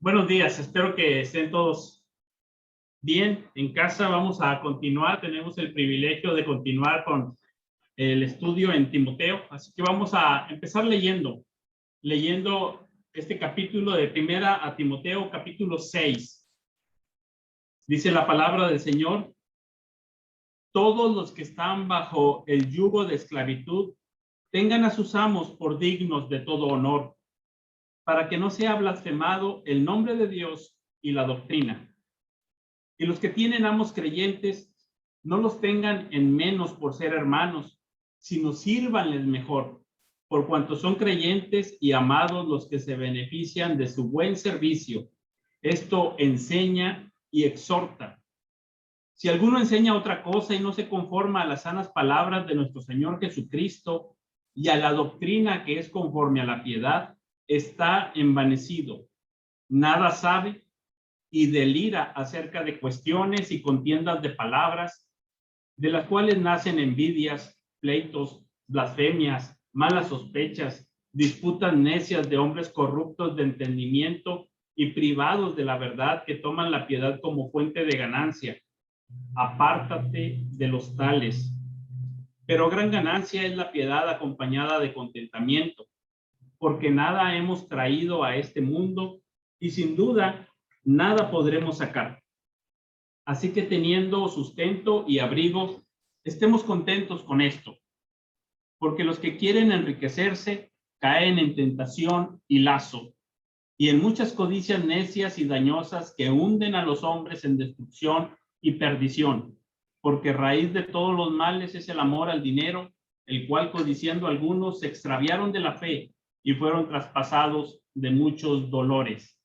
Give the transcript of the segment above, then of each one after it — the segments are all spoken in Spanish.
Buenos días, espero que estén todos bien en casa. Vamos a continuar, tenemos el privilegio de continuar con el estudio en Timoteo, así que vamos a empezar leyendo este capítulo de Primera a Timoteo, capítulo 6. Dice la palabra del Señor: todos los que están bajo el yugo de esclavitud tengan a sus amos por dignos de todo honor, para que no sea blasfemado el nombre de Dios y la doctrina. Y los que tienen amos creyentes, no los tengan en menos por ser hermanos, sino sírvanles mejor, por cuanto son creyentes y amados los que se benefician de su buen servicio. Esto enseña y exhorta. Si alguno enseña otra cosa y no se conforma a las sanas palabras de nuestro Señor Jesucristo y a la doctrina que es conforme a la piedad, está envanecido. Nada sabe y delira acerca de cuestiones y contiendas de palabras, de las cuales nacen envidias, pleitos, blasfemias, malas sospechas, disputas necias de hombres corruptos de entendimiento y privados de la verdad, que toman la piedad como fuente de ganancia. Apártate de los tales. Pero gran ganancia es la piedad acompañada de contentamiento, porque nada hemos traído a este mundo y sin duda nada podremos sacar. Así que teniendo sustento y abrigo, estemos contentos con esto, porque los que quieren enriquecerse caen en tentación y lazo, y en muchas codicias necias y dañosas que hunden a los hombres en destrucción y perdición, porque raíz de todos los males es el amor al dinero, el cual codiciando algunos se extraviaron de la fe y fueron traspasados de muchos dolores.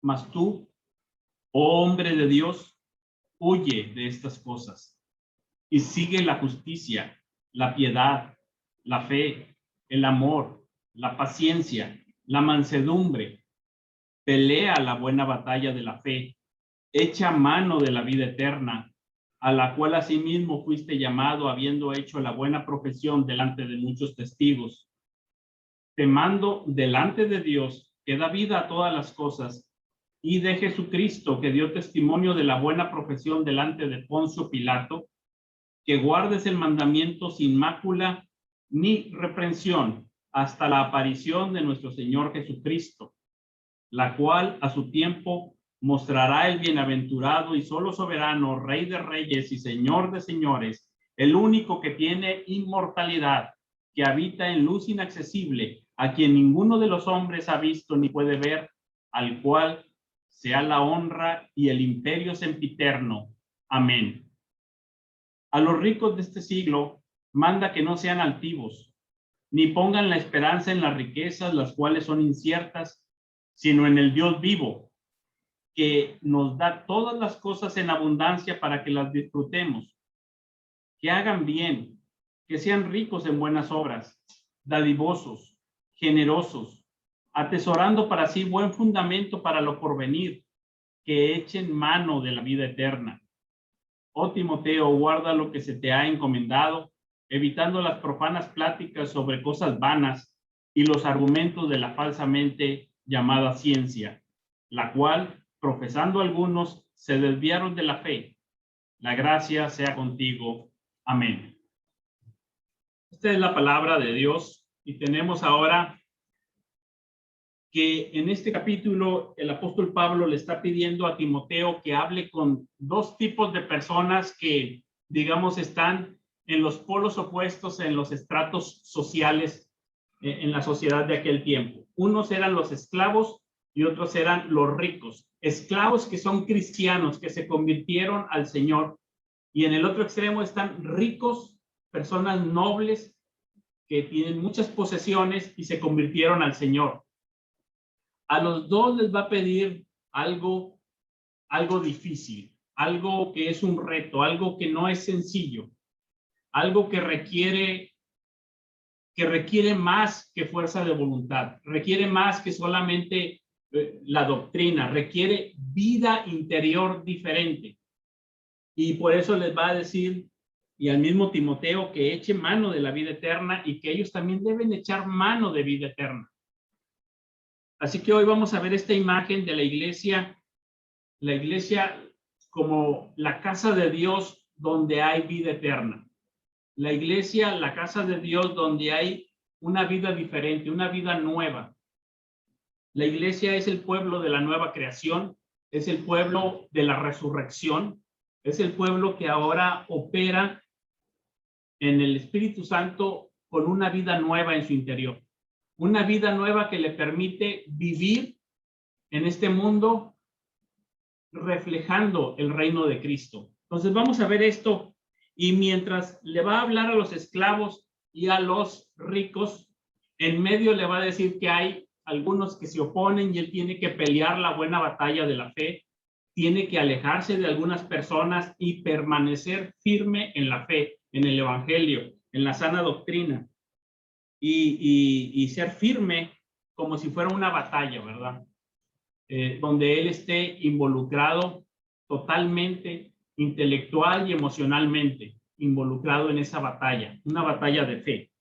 Mas tú, oh hombre de Dios, huye de estas cosas y sigue la justicia, la piedad, la fe, el amor, la paciencia, la mansedumbre. Pelea la buena batalla de la fe, echa mano de la vida eterna, a la cual asimismo fuiste llamado, habiendo hecho la buena profesión delante de muchos testigos. Te mando delante de Dios, que da vida a todas las cosas, y de Jesucristo, que dio testimonio de la buena profesión delante de Poncio Pilato, que guardes el mandamiento sin mácula ni reprensión hasta la aparición de nuestro Señor Jesucristo, la cual a su tiempo mostrará el bienaventurado y solo soberano, Rey de reyes y Señor de señores, el único que tiene inmortalidad, que habita en luz inaccesible, a quien ninguno de los hombres ha visto ni puede ver, al cual sea la honra y el imperio sempiterno. Amén. A los ricos de este siglo manda que no sean altivos, ni pongan la esperanza en las riquezas, las cuales son inciertas, sino en el Dios vivo, que nos da todas las cosas en abundancia para que las disfrutemos. Que hagan bien, que sean ricos en buenas obras, dadivosos, generosos, atesorando para sí buen fundamento para lo porvenir, que echen mano de la vida eterna. Oh Timoteo, guarda lo que se te ha encomendado, evitando las profanas pláticas sobre cosas vanas y los argumentos de la falsamente llamada ciencia, la cual, profesando algunos, se desviaron de la fe. La gracia sea contigo. Amén. Esta es la palabra de Dios, y tenemos ahora que en este capítulo el apóstol Pablo le está pidiendo a Timoteo que hable con dos tipos de personas que, digamos, están en los polos opuestos, en los estratos sociales, en la sociedad de aquel tiempo. Unos eran los esclavos y otros eran los ricos. Esclavos que son cristianos, que se convirtieron al Señor, y en el otro extremo están ricos, personas nobles que tienen muchas posesiones y se convirtieron al Señor. A los dos les va a pedir algo difícil, algo que es un reto, algo que no es sencillo, algo que requiere más que fuerza de voluntad, requiere más que solamente la doctrina, requiere vida interior diferente. Y por eso les va a decir, y al mismo Timoteo, que eche mano de la vida eterna y que ellos también deben echar mano de vida eterna. Así que hoy vamos a ver esta imagen de la iglesia como la casa de Dios donde hay vida eterna. La iglesia, la casa de Dios donde hay una vida diferente, una vida nueva. La iglesia es el pueblo de la nueva creación, es el pueblo de la resurrección, es el pueblo que ahora opera en el Espíritu Santo con una vida nueva en su interior. Una vida nueva que le permite vivir en este mundo reflejando el reino de Cristo. Entonces vamos a ver esto, y mientras le va a hablar a los esclavos y a los ricos, en medio le va a decir que hay algunos que se oponen y él tiene que pelear la buena batalla de la fe, tiene que alejarse de algunas personas y permanecer firme en la fe, en el evangelio, en la sana doctrina, y ser firme como si fuera una batalla, ¿verdad? Donde él esté involucrado totalmente, intelectual y emocionalmente, involucrado en esa batalla, una batalla de fe.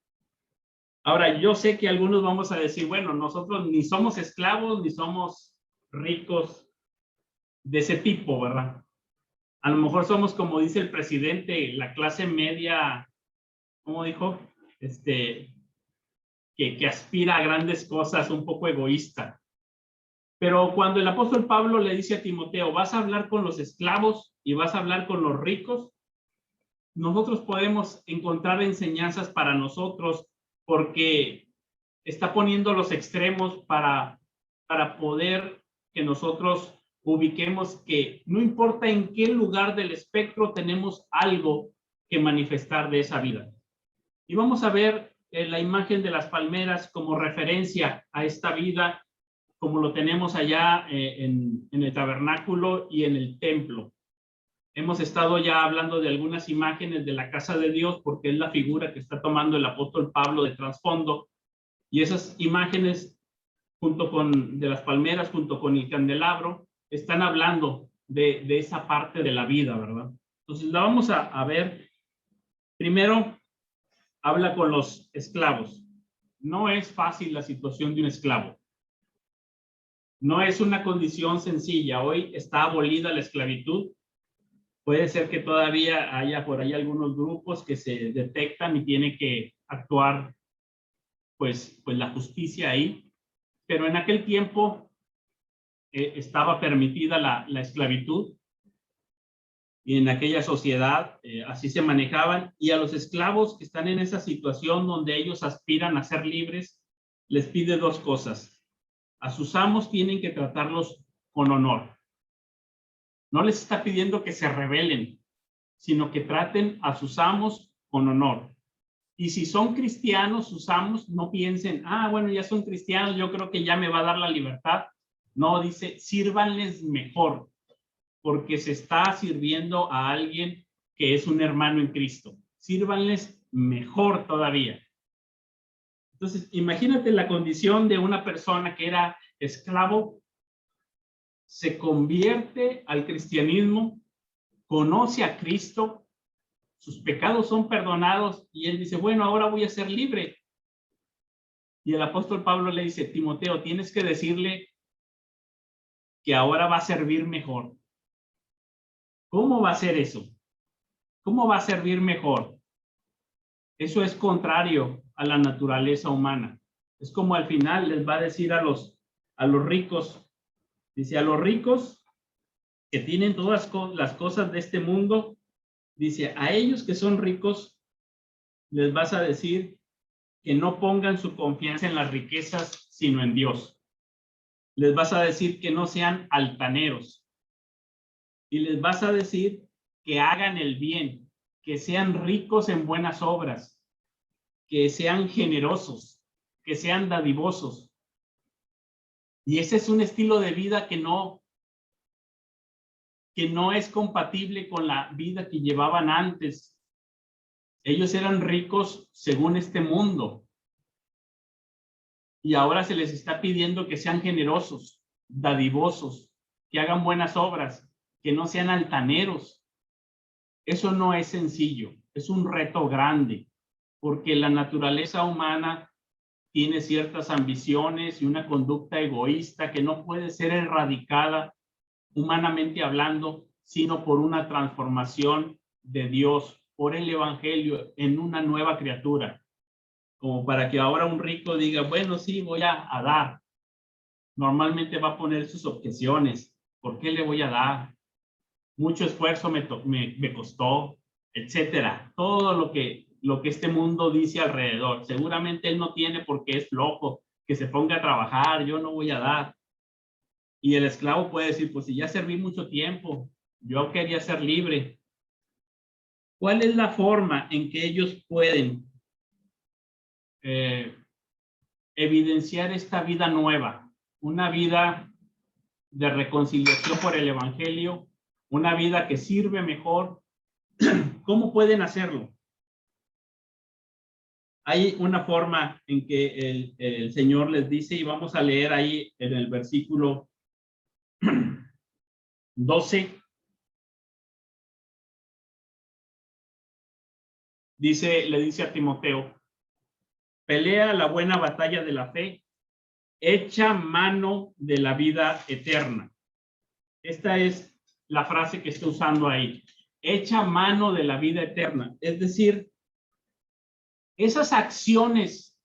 Ahora, yo sé que algunos vamos a decir, bueno, nosotros ni somos esclavos, ni somos ricos de ese tipo, ¿verdad? A lo mejor somos, como dice el presidente, la clase media, ¿cómo dijo? Que aspira a grandes cosas, un poco egoísta. Pero cuando el apóstol Pablo le dice a Timoteo, vas a hablar con los esclavos y vas a hablar con los ricos, nosotros podemos encontrar enseñanzas para nosotros, porque está poniendo los extremos para poder que nosotros ubiquemos que no importa en qué lugar del espectro tenemos algo que manifestar de esa vida. Y vamos a ver la imagen de las palmeras como referencia a esta vida, como lo tenemos allá en el tabernáculo y en el templo. Hemos estado ya hablando de algunas imágenes de la casa de Dios, porque es la figura que está tomando el apóstol Pablo de trasfondo, y esas imágenes de las palmeras, junto con el candelabro, están hablando de esa parte de la vida, ¿verdad? Entonces la vamos a ver. Primero, habla con los esclavos. No es fácil la situación de un esclavo. No es una condición sencilla. Hoy está abolida la esclavitud. Puede ser que todavía haya por ahí algunos grupos que se detectan y tiene que actuar pues la justicia ahí. Pero en aquel tiempo estaba permitida la esclavitud, y en aquella sociedad así se manejaban, y a los esclavos que están en esa situación donde ellos aspiran a ser libres, les pide dos cosas. A sus amos tienen que tratarlos con honor. No les está pidiendo que se rebelen, sino que traten a sus amos con honor. Y si son cristianos, sus amos, no piensen, bueno, ya son cristianos, yo creo que ya me va a dar la libertad. No, dice, sírvanles mejor, porque se está sirviendo a alguien que es un hermano en Cristo. Sírvanles mejor todavía. Entonces, imagínate la condición de una persona que era esclavo, se convierte al cristianismo, conoce a Cristo, sus pecados son perdonados, y él dice, bueno, ahora voy a ser libre. Y el apóstol Pablo le dice, Timoteo, tienes que decirle que ahora va a servir mejor. ¿Cómo va a ser eso? ¿Cómo va a servir mejor? Eso es contrario a la naturaleza humana. Es como al final les va a decir a los ricos, dice, a los ricos que tienen todas las cosas de este mundo, dice, a ellos que son ricos, les vas a decir que no pongan su confianza en las riquezas, sino en Dios. Les vas a decir que no sean altaneros. Y les vas a decir que hagan el bien, que sean ricos en buenas obras, que sean generosos, que sean dadivosos. Y ese es un estilo de vida que no es compatible con la vida que llevaban antes. Ellos eran ricos según este mundo. Y ahora se les está pidiendo que sean generosos, dadivosos, que hagan buenas obras, que no sean altaneros. Eso no es sencillo, es un reto grande, porque la naturaleza humana tiene ciertas ambiciones y una conducta egoísta que no puede ser erradicada humanamente hablando, sino por una transformación de Dios, por el evangelio en una nueva criatura. Como para que ahora un rico diga, bueno, sí, voy a dar. Normalmente va a poner sus objeciones. ¿Por qué le voy a dar? Mucho esfuerzo me costó, etcétera. Todo lo que este mundo dice alrededor. Seguramente él no tiene porque es flojo, que se ponga a trabajar, yo no voy a dar. Y el esclavo puede decir, pues si ya serví mucho tiempo, yo quería ser libre. ¿Cuál es la forma en que ellos pueden evidenciar esta vida nueva? Una vida de reconciliación por el evangelio, una vida que sirve mejor. ¿Cómo pueden hacerlo? Hay una forma en que el Señor les dice, y vamos a leer ahí en el versículo 12. Le dice a Timoteo, pelea la buena batalla de la fe, echa mano de la vida eterna. Esta es la frase que está usando ahí. Echa mano de la vida eterna. Es decir, esas acciones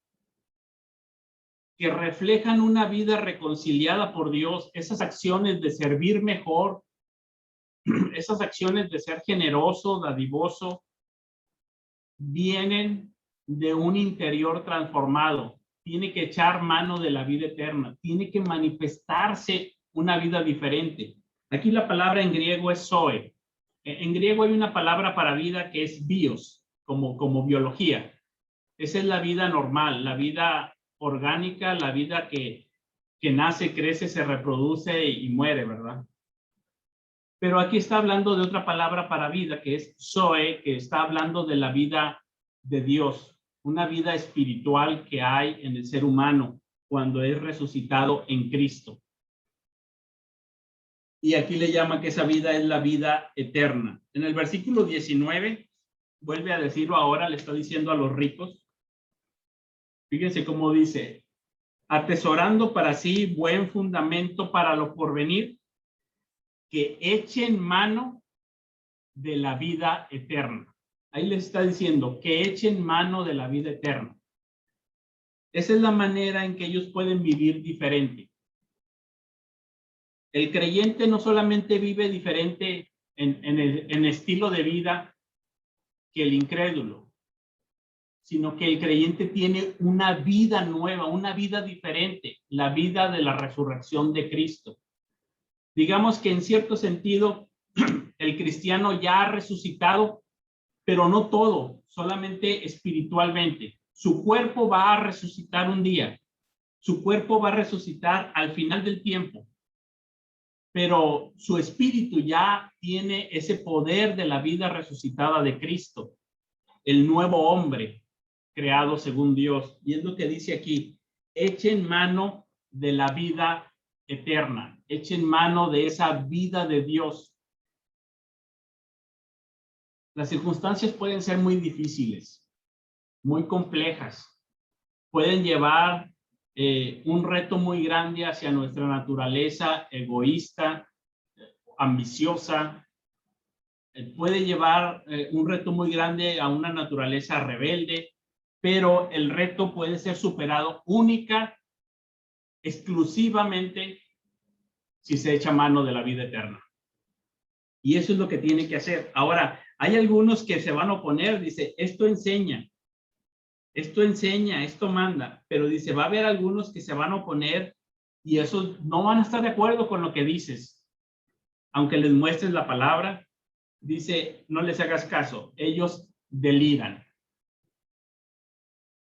que reflejan una vida reconciliada por Dios, esas acciones de servir mejor, esas acciones de ser generoso, dadivoso, vienen de un interior transformado. Tiene que echar mano de la vida eterna, tiene que manifestarse una vida diferente. Aquí la palabra en griego es zoe. En griego hay una palabra para vida que es bios, como biología. Esa es la vida normal, la vida orgánica, la vida que nace, crece, se reproduce y muere, ¿verdad? Pero aquí está hablando de otra palabra para vida, que es zoe, que está hablando de la vida de Dios, una vida espiritual que hay en el ser humano cuando es resucitado en Cristo. Y aquí le llama que esa vida es la vida eterna. En el versículo 19, vuelve a decirlo ahora, le está diciendo a los ricos. Fíjense cómo dice, atesorando para sí buen fundamento para lo porvenir, que echen mano de la vida eterna. Ahí les está diciendo que echen mano de la vida eterna. Esa es la manera en que ellos pueden vivir diferente. El creyente no solamente vive diferente en estilo de vida que el incrédulo, sino que el creyente tiene una vida nueva, una vida diferente, la vida de la resurrección de Cristo. Digamos que en cierto sentido, el cristiano ya ha resucitado, pero no todo, solamente espiritualmente. Su cuerpo va a resucitar un día, su cuerpo va a resucitar al final del tiempo, pero su espíritu ya tiene ese poder de la vida resucitada de Cristo, el nuevo hombre creado según Dios. Y es lo que dice aquí, echen mano de la vida eterna, echen mano de esa vida de Dios. Las circunstancias pueden ser muy difíciles, muy complejas, pueden llevar un reto muy grande hacia nuestra naturaleza egoísta, ambiciosa, puede llevar un reto muy grande a una naturaleza rebelde, pero el reto puede ser superado única, exclusivamente, si se echa mano de la vida eterna. Y eso es lo que tiene que hacer. Ahora, hay algunos que se van a oponer, dice, esto enseña, esto manda, pero dice, va a haber algunos que se van a oponer y esos no van a estar de acuerdo con lo que dices. Aunque les muestres la palabra, dice, no les hagas caso, ellos deliran.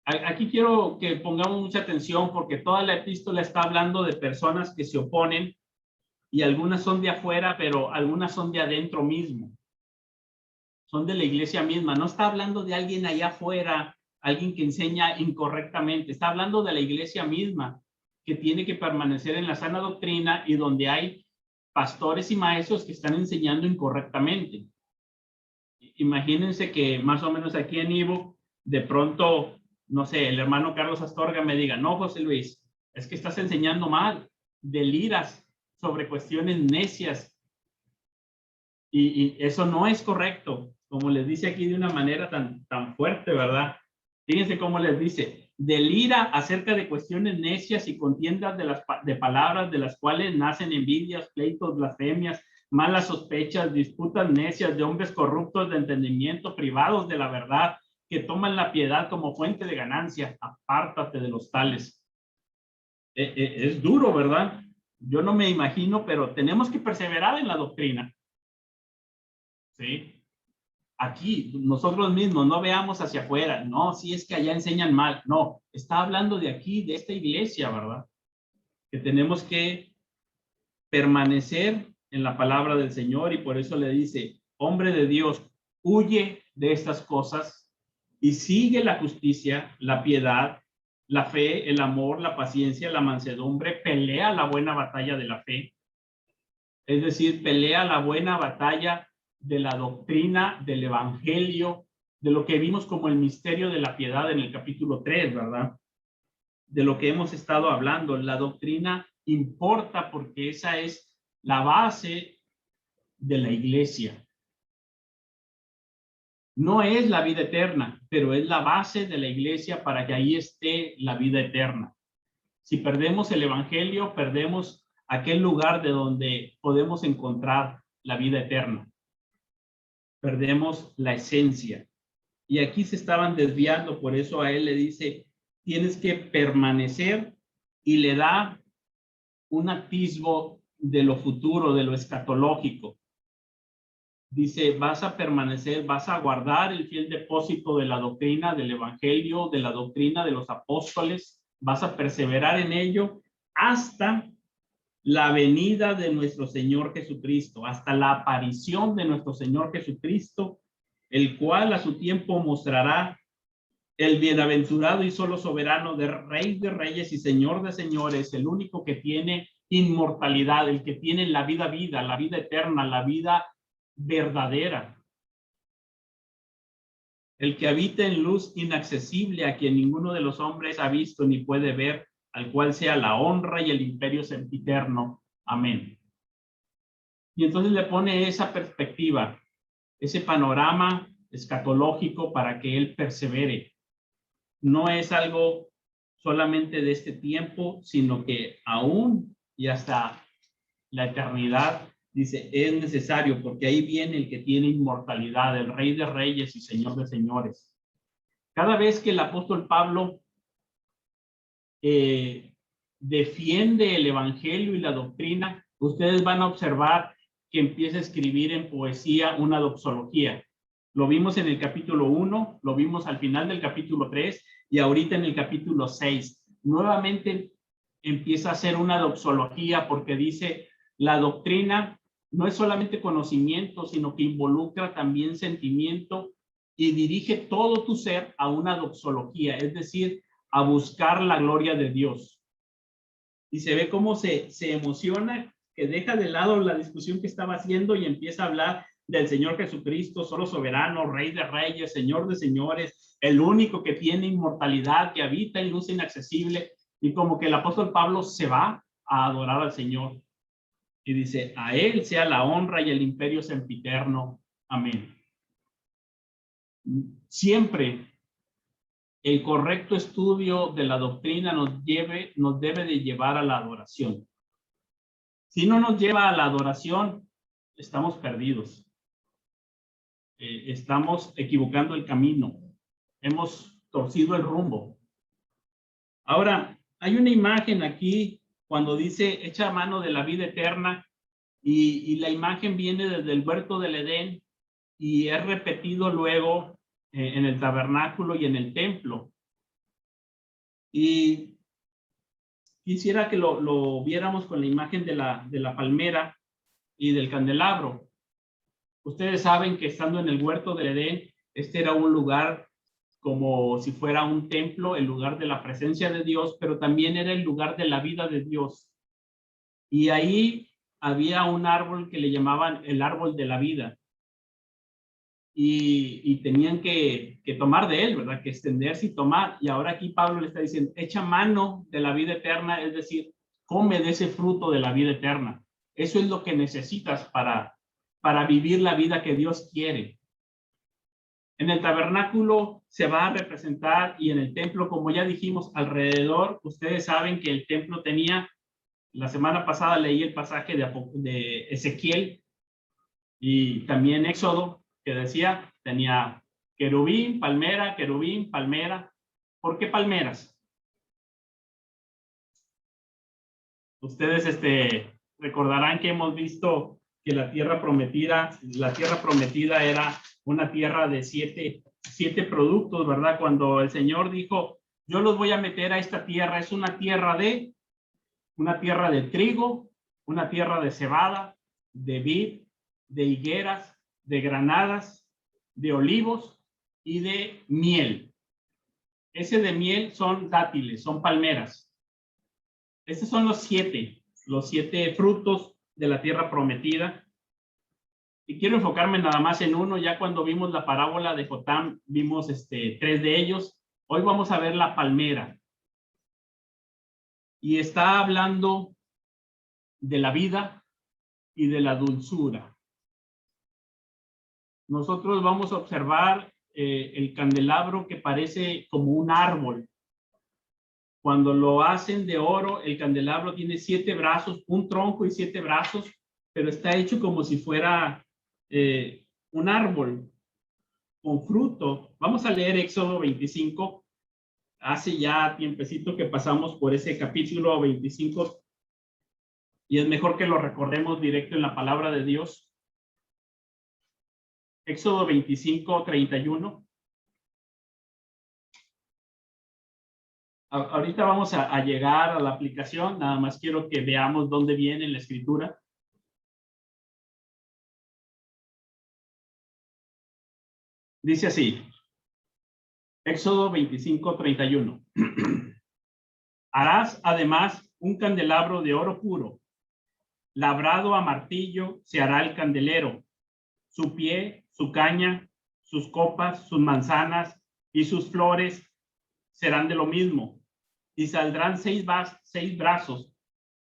Aquí quiero que pongamos mucha atención porque toda la epístola está hablando de personas que se oponen y algunas son de afuera, pero algunas son de adentro mismo. Son de la iglesia misma. No está hablando de alguien allá afuera, alguien que enseña incorrectamente. Está hablando de la iglesia misma, que tiene que permanecer en la sana doctrina y donde hay pastores y maestros que están enseñando incorrectamente. Imagínense que más o menos aquí en Ivo, de pronto no sé, el hermano Carlos Astorga me diga, no, José Luis, es que estás enseñando mal, deliras sobre cuestiones necias, y eso no es correcto, como les dice aquí de una manera tan fuerte, ¿verdad? Fíjense cómo les dice, delira acerca de cuestiones necias y contiendas de palabras de las cuales nacen envidias, pleitos, blasfemias, malas sospechas, disputas necias de hombres corruptos de entendimiento, privados de la verdad, que toman la piedad como fuente de ganancia. Apártate de los tales. Es duro, ¿verdad? Yo no me imagino, pero tenemos que perseverar en la doctrina. ¿Sí? Aquí, nosotros mismos, no veamos hacia afuera. No, si es que allá enseñan mal. No, está hablando de aquí, de esta iglesia, ¿verdad? Que tenemos que permanecer en la palabra del Señor, y por eso le dice, hombre de Dios, huye de estas cosas y sigue la justicia, la piedad, la fe, el amor, la paciencia, la mansedumbre, pelea la buena batalla de la fe. Es decir, pelea la buena batalla de la doctrina, del evangelio, de lo que vimos como el misterio de la piedad en el capítulo 3, ¿verdad? De lo que hemos estado hablando. La doctrina importa porque esa es la base de la iglesia. No es la vida eterna, pero es la base de la iglesia para que ahí esté la vida eterna. Si perdemos el evangelio, perdemos aquel lugar de donde podemos encontrar la vida eterna. Perdemos la esencia. Y aquí se estaban desviando, por eso a él le dice, tienes que permanecer, y le da un atisbo de lo futuro, de lo escatológico. Dice, vas a permanecer, vas a guardar el fiel depósito de la doctrina, del evangelio, de la doctrina de los apóstoles, vas a perseverar en ello hasta la venida de nuestro Señor Jesucristo, hasta la aparición de nuestro Señor Jesucristo, el cual a su tiempo mostrará el bienaventurado y solo soberano, de Rey de reyes y Señor de señores, el único que tiene inmortalidad, el que tiene la vida, la vida eterna, la vida verdadera, el que habita en luz inaccesible, a quien ninguno de los hombres ha visto ni puede ver, al cual sea la honra y el imperio sempiterno. Amén. Y entonces le pone esa perspectiva, ese panorama escatológico para que él persevere. No es algo solamente de este tiempo, sino que aún y hasta la eternidad, dice, es necesario, porque ahí viene el que tiene inmortalidad, el Rey de reyes y Señor de señores. Cada vez que el apóstol Pablo defiende el evangelio y la doctrina, ustedes van a observar que empieza a escribir en poesía una doxología. Lo vimos en el capítulo 1, lo vimos al final del capítulo 3 y ahorita en el capítulo 6. Nuevamente empieza a hacer una doxología porque dice, la doctrina no es solamente conocimiento, sino que involucra también sentimiento y dirige todo tu ser a una doxología, es decir, a buscar la gloria de Dios. Y se ve cómo se emociona, que deja de lado la discusión que estaba haciendo y empieza a hablar del Señor Jesucristo, solo soberano, Rey de reyes, Señor de señores, el único que tiene inmortalidad, que habita en luz inaccesible, y como que el apóstol Pablo se va a adorar al Señor. Y dice, a él sea la honra y el imperio sempiterno. Amén. Siempre el correcto estudio de la doctrina nos debe de llevar a la adoración. Si no nos lleva a la adoración, estamos perdidos. Estamos equivocando el camino. Hemos torcido el rumbo. Ahora, hay una imagen aquí cuando dice echa mano de la vida eterna, y la imagen viene desde el huerto del Edén y es repetido luego en el tabernáculo y en el templo. Y quisiera que lo viéramos con la imagen de la palmera y del candelabro. Ustedes saben que estando en el huerto del Edén, este era un lugar como si fuera un templo, el lugar de la presencia de Dios, pero también era el lugar de la vida de Dios. Y ahí había un árbol que le llamaban el árbol de la vida. y tenían que tomar de él, ¿verdad? Que extenderse y tomar. Y ahora aquí Pablo le está diciendo, echa mano de la vida eterna, es decir, come de ese fruto de la vida eterna. Eso es lo que necesitas para vivir la vida que Dios quiere. En el tabernáculo se va a representar, y en el templo, como ya dijimos, alrededor, ustedes saben que el templo tenía, la semana pasada leí el pasaje de Ezequiel y también Éxodo, que decía, tenía querubín, palmera. ¿Por qué palmeras? Ustedes recordarán que hemos visto que la tierra prometida era una tierra de siete productos, ¿verdad? Cuando el Señor dijo, yo los voy a meter a esta tierra, es una tierra de trigo, una tierra de cebada, de vid, de higueras, de granadas, de olivos y de miel. Ese de miel son dátiles, son palmeras. Estos son los siete frutos de la tierra prometida. Y quiero enfocarme nada más en uno. Ya cuando vimos la parábola de Jotam, vimos 3 de ellos. Hoy vamos a ver la palmera. Y está hablando de la vida y de la dulzura. Nosotros vamos a observar el candelabro que parece como un árbol. Cuando lo hacen de oro, el candelabro tiene 7 brazos, un tronco y 7 brazos, pero está hecho como si fuera un árbol con fruto. Vamos a leer Éxodo 25. Hace ya tiempecito que pasamos por ese capítulo 25 y es mejor que lo recordemos directo en la palabra de Dios. Éxodo 25, 31. Ahorita vamos a llegar a la aplicación, nada más quiero que veamos dónde viene la escritura. Dice así, Éxodo 25, 31. Harás además un candelabro de oro puro, labrado a martillo se hará el candelero, su pie, su caña, sus copas, sus manzanas y sus flores serán de lo mismo. Y saldrán 6 brazos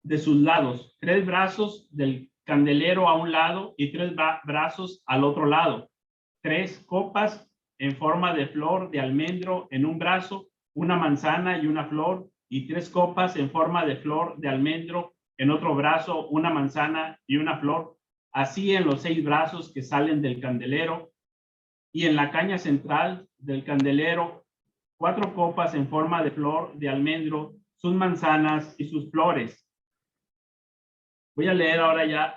de sus lados, 3 brazos del candelero a un lado y 3 brazos al otro lado. 3 copas en forma de flor de almendro en un brazo, una manzana y una flor, y 3 copas en forma de flor de almendro en otro brazo, una manzana y una flor. Así en los 6 brazos que salen del candelero, y en la caña central del candelero 4 copas en forma de flor de almendro, sus manzanas y sus flores. Voy a leer ahora ya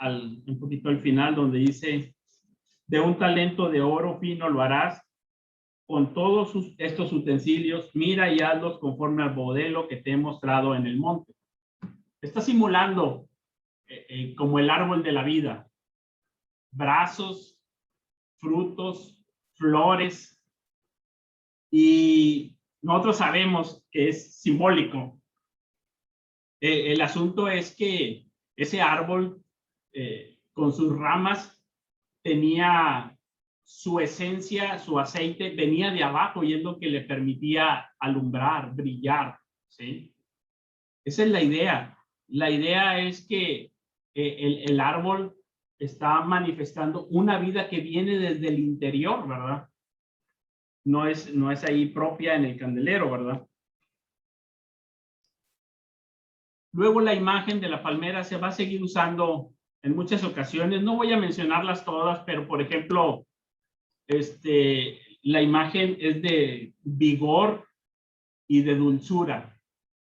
un poquito al final donde dice, de un talento de oro fino lo harás con todos estos utensilios, mira y hazlos conforme al modelo que te he mostrado en el monte. Está simulando como el árbol de la vida, brazos, frutos, flores, y nosotros sabemos que es simbólico. El asunto es que ese árbol con sus ramas tenía su esencia, su aceite venía de abajo y es lo que le permitía alumbrar, brillar, ¿sí? Esa es la idea. La idea es que el árbol está manifestando una vida que viene desde el interior, ¿verdad? No es ahí propia en el candelero, ¿verdad? Luego la imagen de la palmera se va a seguir usando en muchas ocasiones. No voy a mencionarlas todas, pero por ejemplo, la imagen es de vigor y de dulzura.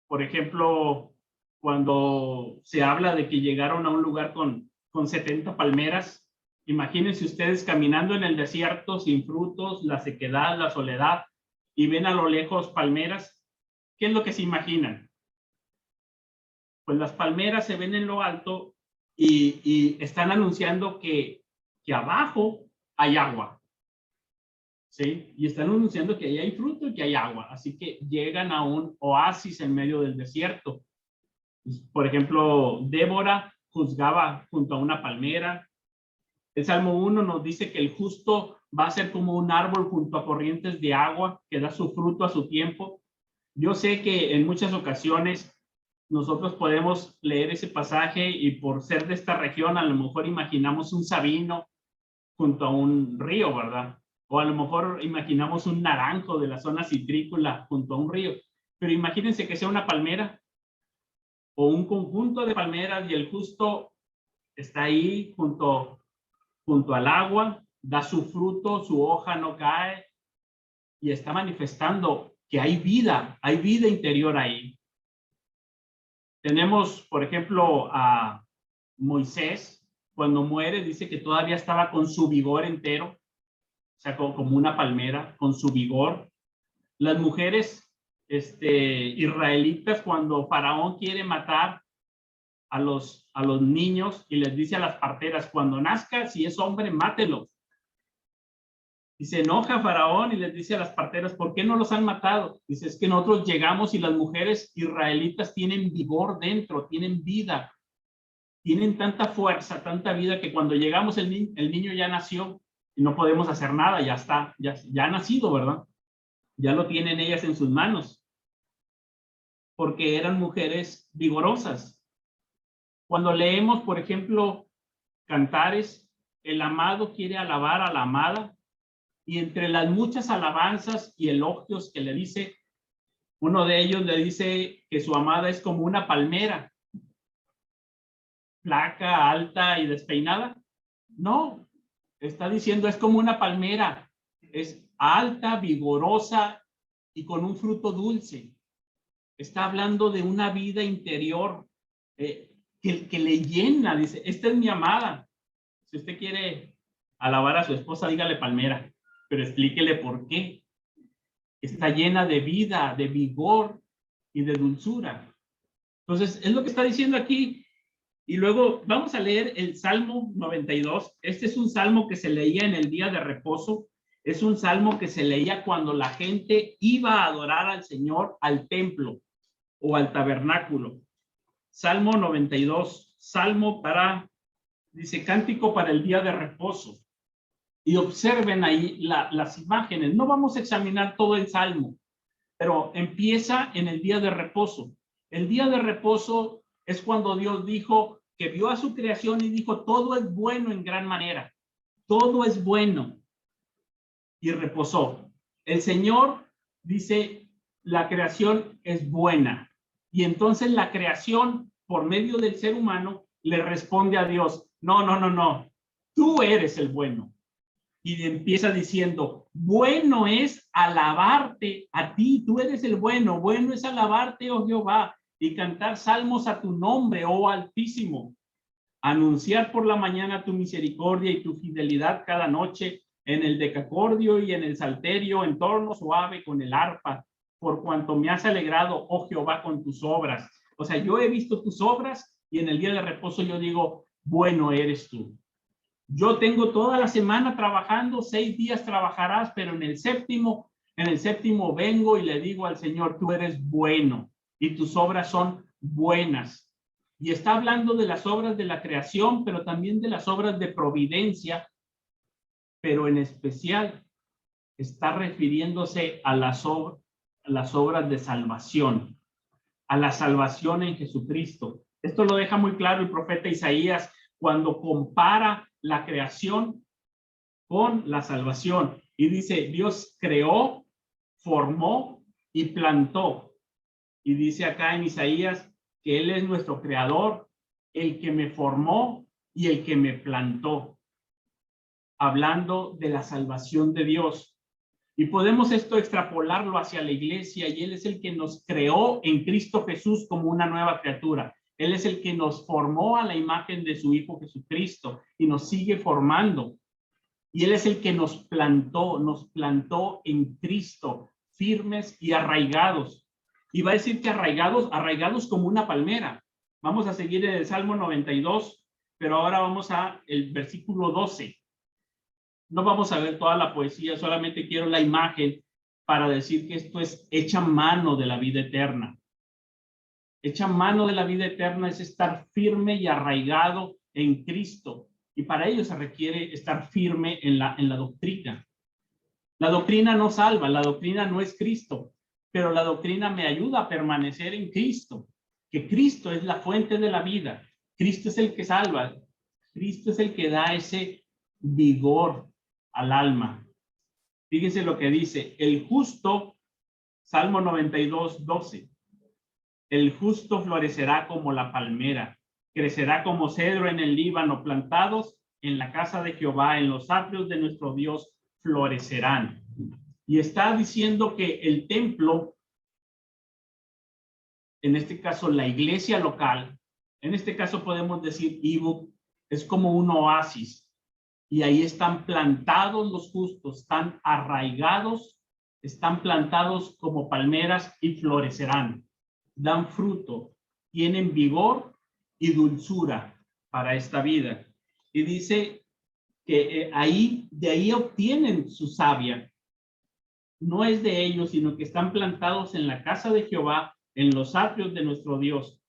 Por ejemplo, cuando se habla de que llegaron a un lugar con 70 palmeras, imagínense ustedes caminando en el desierto sin frutos, la sequedad, la soledad, y ven a lo lejos palmeras. ¿Qué es lo que se imaginan? Pues las palmeras se ven en lo alto y están anunciando que abajo hay agua. ¿Sí? Y están anunciando que ahí hay fruto y que hay agua. Así que llegan a un oasis en medio del desierto. Por ejemplo, Débora juzgaba junto a una palmera. El Salmo 1 nos dice que el justo va a ser como un árbol junto a corrientes de agua que da su fruto a su tiempo. Yo sé que en muchas ocasiones nosotros podemos leer ese pasaje y por ser de esta región a lo mejor imaginamos un sabino junto a un río, ¿verdad? O a lo mejor imaginamos un naranjo de la zona citrícola junto a un río. Pero imagínense que sea una palmera o un conjunto de palmeras y el justo está ahí junto al agua, da su fruto, su hoja no cae y está manifestando que hay vida interior ahí. Tenemos, por ejemplo, a Moisés, cuando muere, dice que todavía estaba con su vigor entero, o sea, como una palmera, con su vigor. Las mujeres israelitas, cuando Faraón quiere matar a los niños y les dice a las parteras, cuando nazca, si es hombre, mátelo. Y se enoja Faraón y les dice a las parteras, ¿por qué no los han matado? Dice, es que nosotros llegamos y las mujeres israelitas tienen vigor dentro, tienen vida, tienen tanta fuerza, tanta vida, que cuando llegamos el niño ya nació y no podemos hacer nada, ya está, ya ha nacido, ¿verdad? Ya lo tienen ellas en sus manos, porque eran mujeres vigorosas. Cuando leemos, por ejemplo, Cantares, el amado quiere alabar a la amada, y entre las muchas alabanzas y elogios que le dice, uno de ellos le dice que su amada es como una palmera, flaca, alta y despeinada. No, está diciendo es como una palmera, es alta, vigorosa y con un fruto dulce. Está hablando de una vida interior que le llena, dice, esta es mi amada. Si usted quiere alabar a su esposa, dígale palmera, pero explíquele por qué. Está llena de vida, de vigor y de dulzura. Entonces, es lo que está diciendo aquí. Y luego vamos a leer el Salmo 92. Este es un salmo que se leía en el día de reposo. Es un salmo que se leía cuando la gente iba a adorar al Señor al templo o al tabernáculo. Salmo 92, salmo dice, cántico para el día de reposo. Y observen ahí las imágenes. No vamos a examinar todo el salmo, pero empieza en el día de reposo. El día de reposo es cuando Dios dijo que vio a su creación y dijo, todo es bueno en gran manera. Todo es bueno. Y reposó. El Señor dice, la creación es buena. Y entonces la creación, por medio del ser humano, le responde a Dios, no, tú eres el bueno. Y empieza diciendo, bueno es alabarte a ti, tú eres el bueno, bueno es alabarte, oh Jehová, y cantar salmos a tu nombre, oh Altísimo. Anunciar por la mañana tu misericordia y tu fidelidad cada noche en el decacordio y en el salterio, en torno suave con el arpa, por cuanto me has alegrado, oh Jehová, con tus obras. O sea, yo he visto tus obras y en el día de reposo yo digo, bueno eres tú. Yo tengo toda la semana trabajando, 6 días trabajarás, pero en el séptimo vengo y le digo al Señor, tú eres bueno y tus obras son buenas. Y está hablando de las obras de la creación, pero también de las obras de providencia, pero en especial está refiriéndose a las obras de salvación, a la salvación en Jesucristo. Esto lo deja muy claro el profeta Isaías cuando compara la creación con la salvación. Y dice, Dios creó, formó y plantó. Y dice acá en Isaías que Él es nuestro creador, el que me formó y el que me plantó. Hablando de la salvación de Dios. Y podemos esto extrapolarlo hacia la iglesia, y Él es el que nos creó en Cristo Jesús como una nueva criatura. Él es el que nos formó a la imagen de su Hijo Jesucristo y nos sigue formando. Y Él es el que nos plantó en Cristo, firmes y arraigados. Y va a decir que arraigados como una palmera. Vamos a seguir en el Salmo 92, pero ahora vamos a el versículo 12. No vamos a ver toda la poesía, solamente quiero la imagen para decir que esto es hecha mano de la vida eterna. Hecha mano de la vida eterna es estar firme y arraigado en Cristo. Y para ello se requiere estar firme en la doctrina. La doctrina no salva, la doctrina no es Cristo, pero la doctrina me ayuda a permanecer en Cristo, que Cristo es la fuente de la vida. Cristo es el que salva. Cristo es el que da ese vigor al alma. Fíjense lo que dice, el justo, Salmo 92, 12. El justo florecerá como la palmera, crecerá como cedro en el Líbano, plantados en la casa de Jehová, en los atrios de nuestro Dios florecerán. Y está diciendo que el templo, en este caso la iglesia local, en este caso podemos decir Ibu, es como un oasis. Y ahí están plantados los justos, están arraigados, están plantados como palmeras y florecerán. Dan fruto, tienen vigor y dulzura para esta vida. Y dice que de ahí obtienen su savia. No es de ellos, sino que están plantados en la casa de Jehová, en los atrios de nuestro Dios.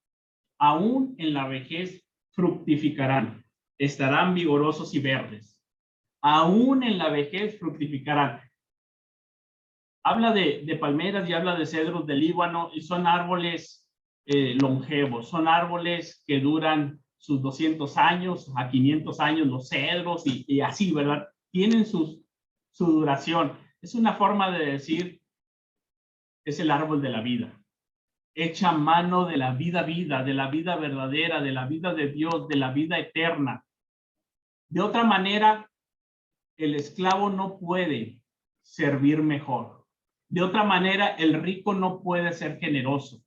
Aún en la vejez fructificarán, estarán vigorosos y verdes. Aún en la vejez fructificarán. Habla de palmeras y habla de cedros del Líbano, y son árboles longevos, son árboles que duran sus 200 años a 500 años, los cedros, y así, ¿verdad? Tienen su duración. Es una forma de decir, es el árbol de la vida. Echa mano de la vida de la vida verdadera, de la vida de Dios, de la vida eterna. De otra manera, el esclavo no puede servir mejor. De otra manera, el rico no puede ser generoso.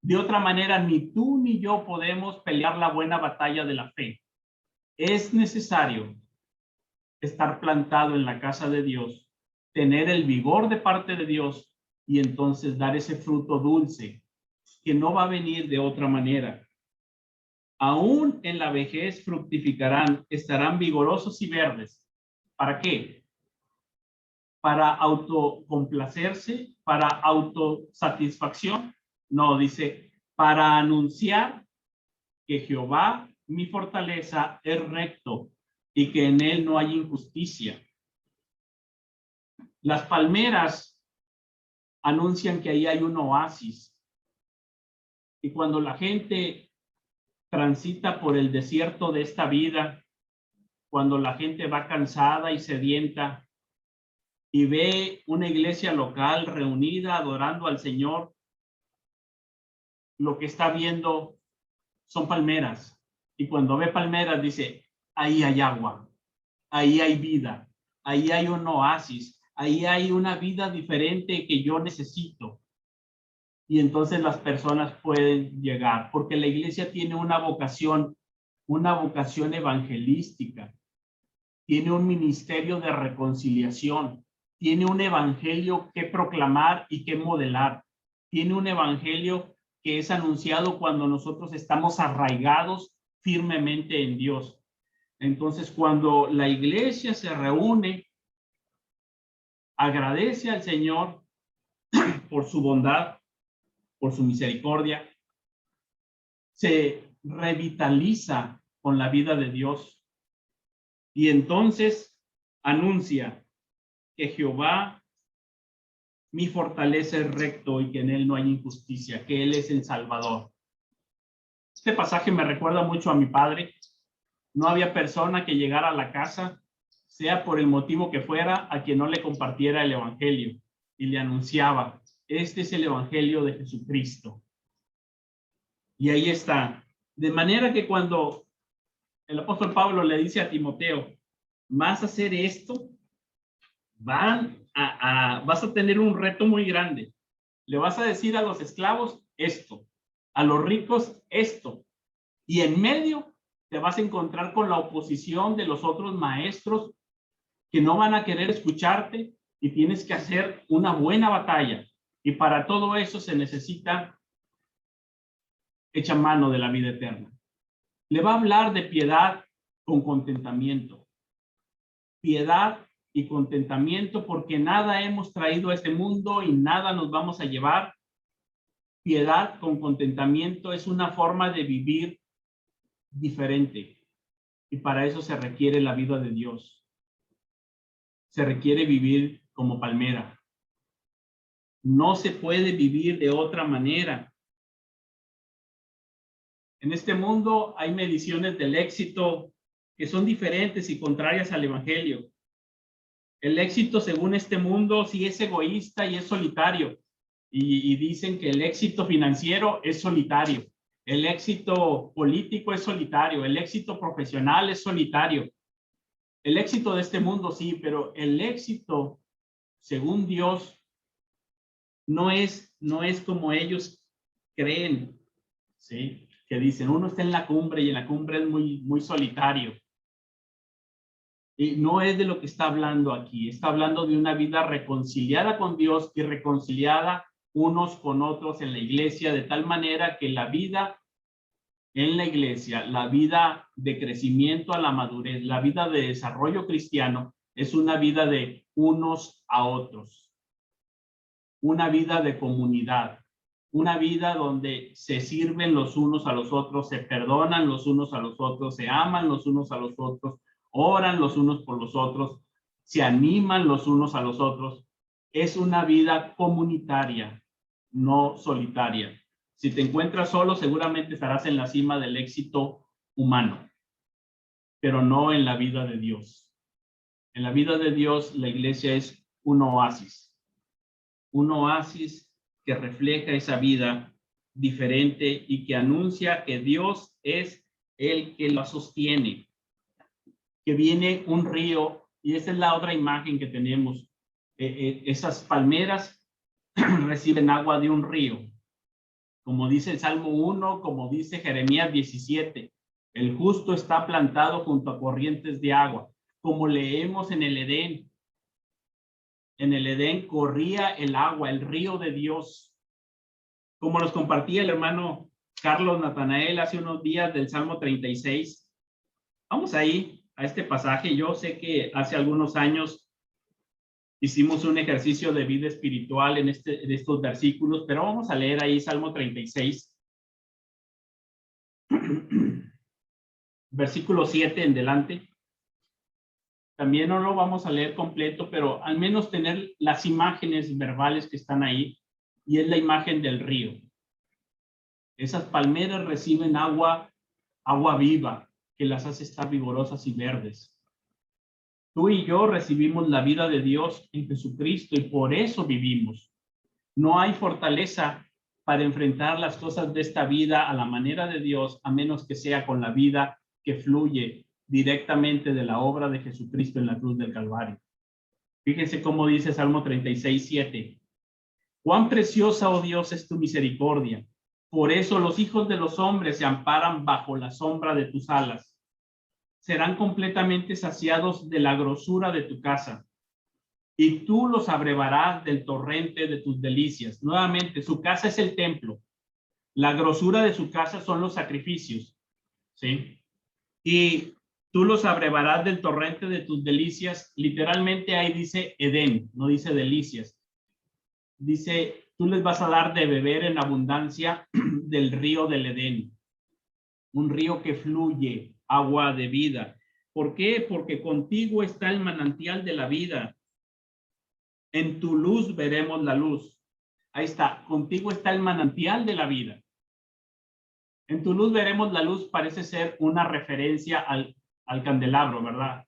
De otra manera, ni tú ni yo podemos pelear la buena batalla de la fe. Es necesario estar plantado en la casa de Dios, tener el vigor de parte de Dios y entonces dar ese fruto dulce que no va a venir de otra manera. Aún en la vejez fructificarán, estarán vigorosos y verdes. ¿Para qué? Para autocomplacerse, para autosatisfacción. No, dice, para anunciar que Jehová, mi fortaleza, es recto y que en él no hay injusticia. Las palmeras anuncian que ahí hay un oasis. Y cuando la gente transita por el desierto de esta vida, cuando la gente va cansada y sedienta y ve una iglesia local reunida adorando al Señor, lo que está viendo son palmeras. Y cuando ve palmeras dice, ahí hay agua, ahí hay vida, ahí hay un oasis, ahí hay una vida diferente que yo necesito. Y entonces las personas pueden llegar, porque la iglesia tiene una vocación evangelística, tiene un ministerio de reconciliación, tiene un evangelio que proclamar y que modelar, tiene un evangelio que es anunciado cuando nosotros estamos arraigados firmemente en Dios. Entonces, cuando la iglesia se reúne, agradece al Señor por su bondad, por su misericordia, se revitaliza con la vida de Dios y entonces anuncia que Jehová, mi fortaleza, es recto y que en él no hay injusticia, que él es el Salvador. Este pasaje me recuerda mucho a mi padre. No había persona que llegara a la casa, sea por el motivo que fuera, a quien no le compartiera el evangelio y le anunciaba, este es el evangelio de Jesucristo. Y ahí está. De manera que cuando el apóstol Pablo le dice a Timoteo, vas a hacer esto, vas a tener un reto muy grande. Le vas a decir a los esclavos esto, a los ricos esto, y en medio te vas a encontrar con la oposición de los otros maestros que no van a querer escucharte y tienes que hacer una buena batalla. Y para todo eso se necesita hecha mano de la vida eterna. Le va a hablar de piedad con contentamiento. Piedad y contentamiento porque nada hemos traído a este mundo y nada nos vamos a llevar. Piedad con contentamiento es una forma de vivir diferente. Y para eso se requiere la vida de Dios. Se requiere vivir como palmera. No se puede vivir de otra manera. En este mundo hay mediciones del éxito que son diferentes y contrarias al evangelio. El éxito, según este mundo, sí es egoísta y es solitario. Y dicen que el éxito financiero es solitario. El éxito político es solitario. El éxito profesional es solitario. El éxito de este mundo sí, pero el éxito, según Dios, no es como ellos creen, ¿sí? Que dicen, uno está en la cumbre y en la cumbre es muy solitario. Y no es de lo que está hablando aquí. Está hablando de una vida reconciliada con Dios y reconciliada unos con otros en la iglesia, de tal manera que la vida en la iglesia, la vida de crecimiento a la madurez, la vida de desarrollo cristiano, es una vida de unos a otros. Una vida de comunidad. Una vida donde se sirven los unos a los otros, se perdonan los unos a los otros, se aman los unos a los otros, oran los unos por los otros, se animan los unos a los otros. Es una vida comunitaria, no solitaria. Si te encuentras solo, seguramente estarás en la cima del éxito humano, pero no en la vida de Dios. En la vida de Dios, la iglesia es un oasis que refleja esa vida diferente y que anuncia que Dios es el que la sostiene, que viene un río, y esa es la otra imagen que tenemos. Esas palmeras reciben agua de un río, como dice el Salmo 1, como dice Jeremías 17, el justo está plantado junto a corrientes de agua, como leemos en el Edén. En el Edén corría el agua, el río de Dios, como nos compartía el hermano Carlos Natanael hace unos días del Salmo 36. Vamos ahí a este pasaje. Yo sé que hace algunos años hicimos un ejercicio de vida espiritual en estos versículos, pero vamos a leer ahí Salmo 36, versículo 7 en delante. También no lo vamos a leer completo, pero al menos tener las imágenes verbales que están ahí, y es la imagen del río. Esas palmeras reciben agua viva, que las hace estar vigorosas y verdes. Tú y yo recibimos la vida de Dios en Jesucristo y por eso vivimos. No hay fortaleza para enfrentar las cosas de esta vida a la manera de Dios, a menos que sea con la vida que fluye directamente de la obra de Jesucristo en la cruz del Calvario. Fíjense cómo dice Salmo 36, 7. Cuán preciosa, oh Dios, es tu misericordia. Por eso los hijos de los hombres se amparan bajo la sombra de tus alas. Serán completamente saciados de la grosura de tu casa, y tú los abrevarás del torrente de tus delicias. Nuevamente, su casa es el templo. La grosura de su casa son los sacrificios, ¿sí? Y tú los abrevarás del torrente de tus delicias. Literalmente ahí dice Edén, no dice delicias. Dice, tú les vas a dar de beber en abundancia del río del Edén. Un río que fluye, agua de vida. ¿Por qué? Porque contigo está el manantial de la vida. En tu luz veremos la luz. Ahí está, contigo está el manantial de la vida. En tu luz veremos la luz parece ser una referencia al candelabro, ¿verdad?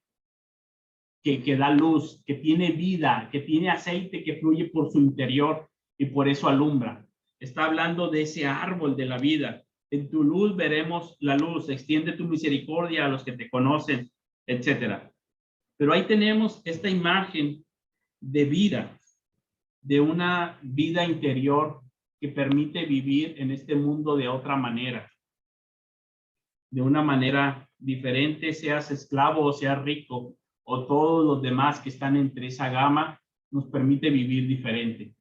Que da luz, que tiene vida, que tiene aceite que fluye por su interior y por eso alumbra. Está hablando de ese árbol de la vida. En tu luz veremos la luz, extiende tu misericordia a los que te conocen, etcétera. Pero ahí tenemos esta imagen de vida, de una vida interior que permite vivir en este mundo de otra manera, de una manera diferente, seas esclavo o seas rico, o todos los demás que están entre esa gama, nos permite vivir diferente.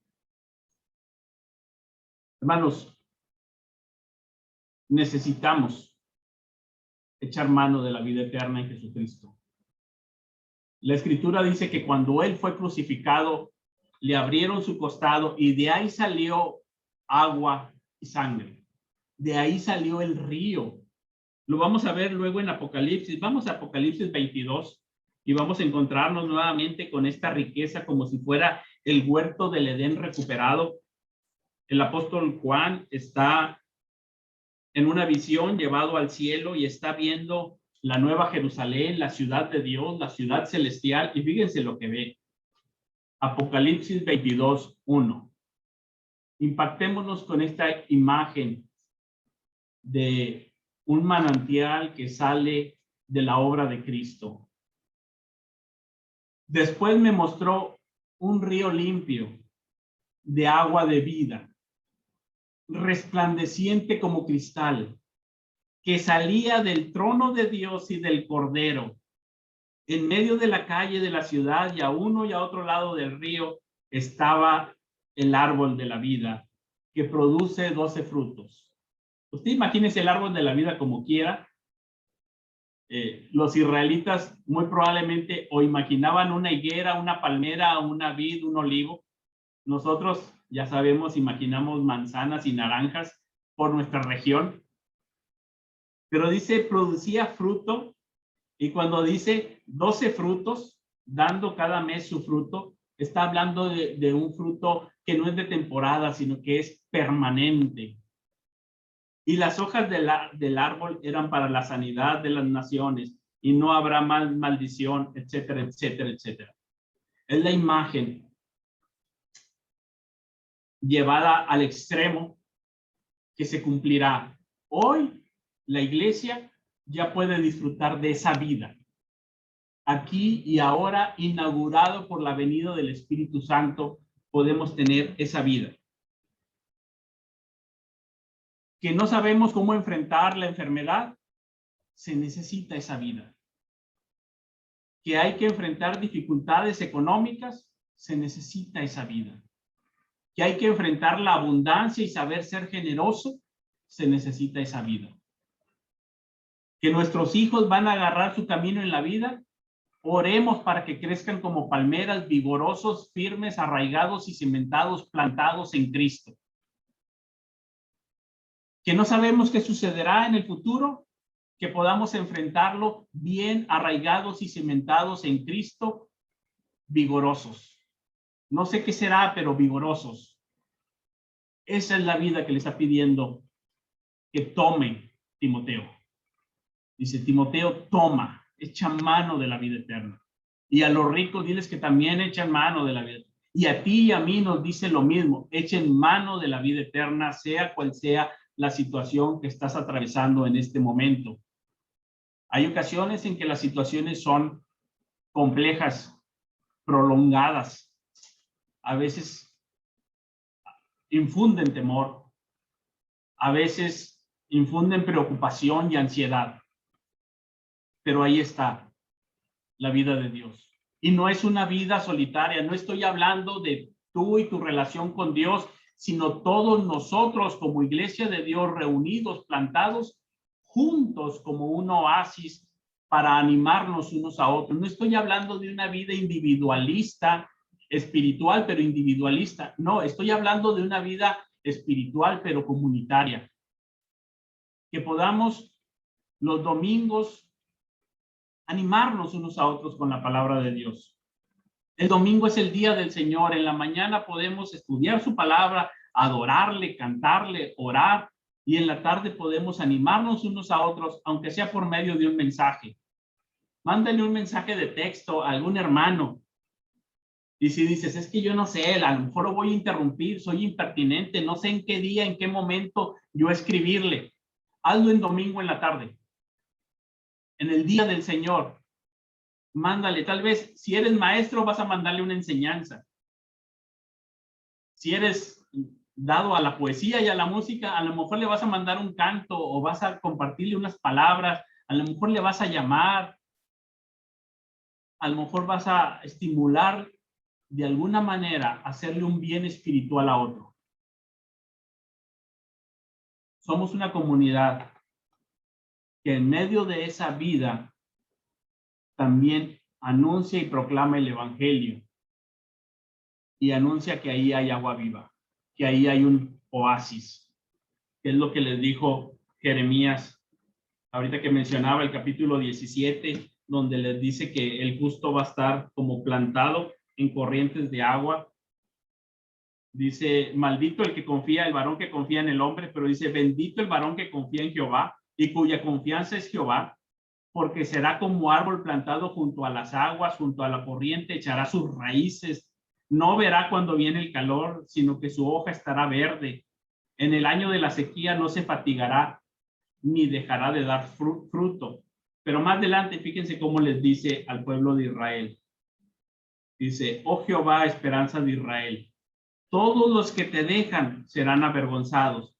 Hermanos, necesitamos echar mano de la vida eterna en Jesucristo. La Escritura dice que cuando Él fue crucificado, le abrieron su costado y de ahí salió agua y sangre. De ahí salió el río Lo vamos a ver luego en Apocalipsis. Vamos a Apocalipsis 22 y vamos a encontrarnos nuevamente con esta riqueza como si fuera el huerto del Edén recuperado. El apóstol Juan está en una visión llevado al cielo y está viendo la nueva Jerusalén, la ciudad de Dios, la ciudad celestial, y fíjense lo que ve. Apocalipsis 22, 1. Impactémonos con esta imagen de un manantial que sale de la obra de Cristo. Después me mostró un río limpio de agua de vida, resplandeciente como cristal, que salía del trono de Dios y del Cordero. En medio de la calle de la ciudad y a uno y a otro lado del río estaba el árbol de la vida, que produce 12 frutos. Usted imagínese el árbol de la vida como quiera. Los israelitas muy probablemente o imaginaban una higuera, una palmera, una vid, un olivo. Nosotros, ya sabemos, imaginamos manzanas y naranjas por nuestra región. Pero dice, producía fruto, y cuando dice 12 frutos, dando cada mes su fruto, está hablando de un fruto que no es de temporada, sino que es permanente. Y las hojas del árbol eran para la sanidad de las naciones, y no habrá maldición, etcétera, etcétera, etcétera. Es la imagen llevada al extremo que se cumplirá. Hoy la iglesia ya puede disfrutar de esa vida. Aquí y ahora, inaugurado por la venida del Espíritu Santo, podemos tener esa vida. Que no sabemos cómo enfrentar la enfermedad, se necesita esa vida. Que hay que enfrentar dificultades económicas, se necesita esa vida. Que hay que enfrentar la abundancia y saber ser generoso, se necesita esa vida. Que nuestros hijos van a agarrar su camino en la vida, oremos para que crezcan como palmeras, vigorosos, firmes, arraigados y cimentados, plantados en Cristo. Que no sabemos qué sucederá en el futuro, que podamos enfrentarlo bien arraigados y cimentados en Cristo, vigorosos. No sé qué será, pero vigorosos. Esa es la vida que le está pidiendo que tome Timoteo. Dice, Timoteo, toma, echa mano de la vida eterna. Y a los ricos diles que también echan mano de la vida. Y a ti y a mí nos dice lo mismo, echen mano de la vida eterna, sea cual sea la situación que estás atravesando en este momento. Hay ocasiones en que las situaciones son complejas, prolongadas. A veces infunden temor. A veces infunden preocupación y ansiedad. Pero ahí está la vida de Dios. Y no es una vida solitaria. No estoy hablando de tú y tu relación con Dios, sino todos nosotros como iglesia de Dios reunidos, plantados juntos como un oasis para animarnos unos a otros. No estoy hablando de una vida individualista, espiritual, pero individualista. No, estoy hablando de una vida espiritual, pero comunitaria. Que podamos los domingos animarnos unos a otros con la palabra de Dios. El domingo es el día del Señor. En la mañana podemos estudiar su palabra, adorarle, cantarle, orar, y en la tarde podemos animarnos unos a otros, aunque sea por medio de un mensaje. Mándale un mensaje de texto a algún hermano. Y si dices, es que yo no sé, a lo mejor lo voy a interrumpir, soy impertinente, no sé en qué día, en qué momento yo escribirle. Hazlo en domingo en la tarde. En el día del Señor. Mándale, tal vez, si eres maestro, vas a mandarle una enseñanza. Si eres dado a la poesía y a la música, a lo mejor le vas a mandar un canto o vas a compartirle unas palabras, a lo mejor le vas a llamar, a lo mejor vas a estimular de alguna manera, hacerle un bien espiritual a otro. Somos una comunidad que en medio de esa vida también anuncia y proclama el evangelio y anuncia que ahí hay agua viva, que ahí hay un oasis, que es lo que les dijo Jeremías ahorita que mencionaba el capítulo 17, donde les dice que el justo va a estar como plantado en corrientes de agua. Dice, maldito el que confía, el varón que confía en el hombre, pero dice, bendito el varón que confía en Jehová y cuya confianza es Jehová, porque será como árbol plantado junto a las aguas, junto a la corriente, echará sus raíces, no verá cuando viene el calor, sino que su hoja estará verde. En el año de la sequía no se fatigará, ni dejará de dar fruto. Pero más adelante, fíjense cómo les dice al pueblo de Israel. Dice, oh Jehová, esperanza de Israel, todos los que te dejan serán avergonzados.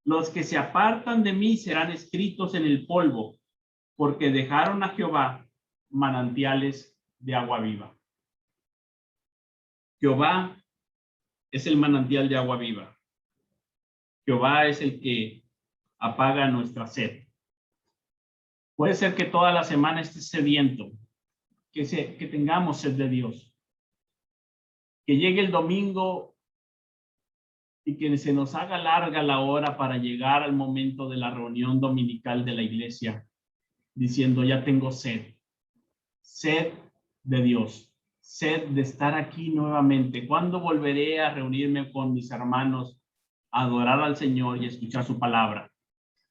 Los que se apartan de mí serán escritos en el polvo, porque dejaron a Jehová manantiales de agua viva. Jehová es el manantial de agua viva. Jehová es el que apaga nuestra sed. Puede ser que toda la semana estés sediento, que tengamos sed de Dios. Que llegue el domingo y que se nos haga larga la hora para llegar al momento de la reunión dominical de la iglesia, diciendo, ya tengo sed. Sed de Dios, sed de estar aquí nuevamente. ¿Cuándo volveré a reunirme con mis hermanos a adorar al Señor y escuchar su palabra?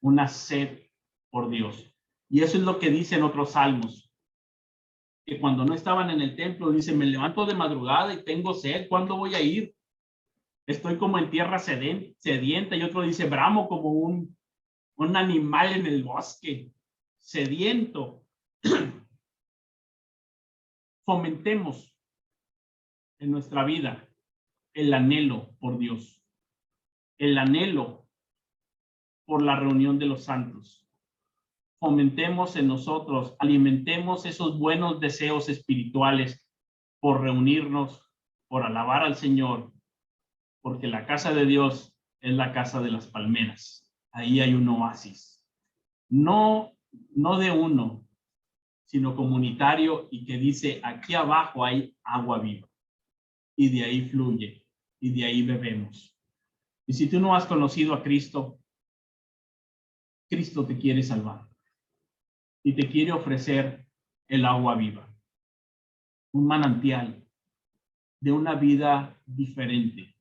Una sed por Dios. Y eso es lo que dicen otros salmos, que cuando no estaban en el templo, dicen, me levanto de madrugada y tengo sed, ¿cuándo voy a ir? Estoy como en tierra sedienta. Y otro dice, bramo como un animal en el bosque, sediento. Fomentemos en nuestra vida el anhelo por Dios, el anhelo por la reunión de los santos. Fomentemos en nosotros, alimentemos esos buenos deseos espirituales por reunirnos, por alabar al Señor, porque la casa de Dios es la casa de las palmeras. Ahí hay un oasis, no de uno, sino comunitario, y que dice, aquí abajo hay agua viva, y de ahí fluye, y de ahí bebemos. Y si tú no has conocido a Cristo, Cristo te quiere salvar, y te quiere ofrecer el agua viva, un manantial de una vida diferente.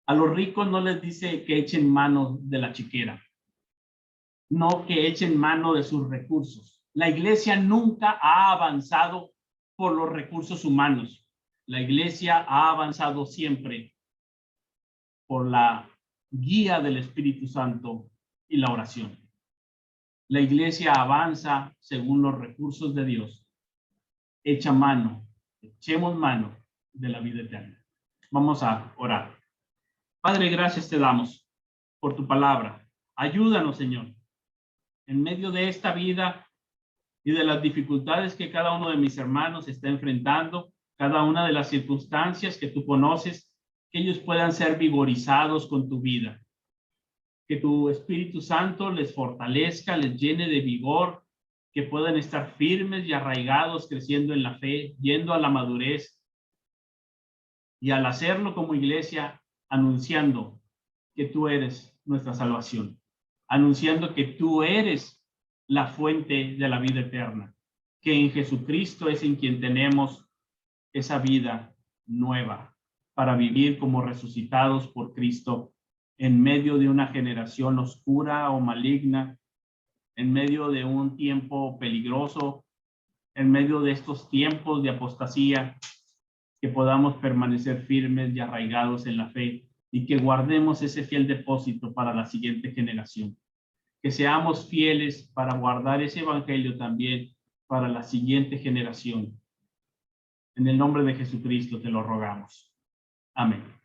A los ricos no les dice que echen mano de la chiquera, no que echen mano de sus recursos. La iglesia nunca ha avanzado por los recursos humanos. La iglesia ha avanzado siempre por la guía del Espíritu Santo y la oración. La iglesia avanza según los recursos de Dios. Echemos mano de la vida eterna. Vamos a orar. Padre, gracias te damos por tu palabra. Ayúdanos, Señor, en medio de esta vida y de las dificultades que cada uno de mis hermanos está enfrentando, cada una de las circunstancias que tú conoces, que ellos puedan ser vigorizados con tu vida. Que tu Espíritu Santo les fortalezca, les llene de vigor, que puedan estar firmes y arraigados, creciendo en la fe, yendo a la madurez, y al hacerlo como iglesia, anunciando que tú eres nuestra salvación, anunciando que tú eres la fuente de la vida eterna, que en Jesucristo es en quien tenemos esa vida nueva para vivir como resucitados por Cristo en medio de una generación oscura o maligna, en medio de un tiempo peligroso, en medio de estos tiempos de apostasía, que podamos permanecer firmes y arraigados en la fe y que guardemos ese fiel depósito para la siguiente generación. Que seamos fieles para guardar ese evangelio también para la siguiente generación. En el nombre de Jesucristo te lo rogamos. Amén.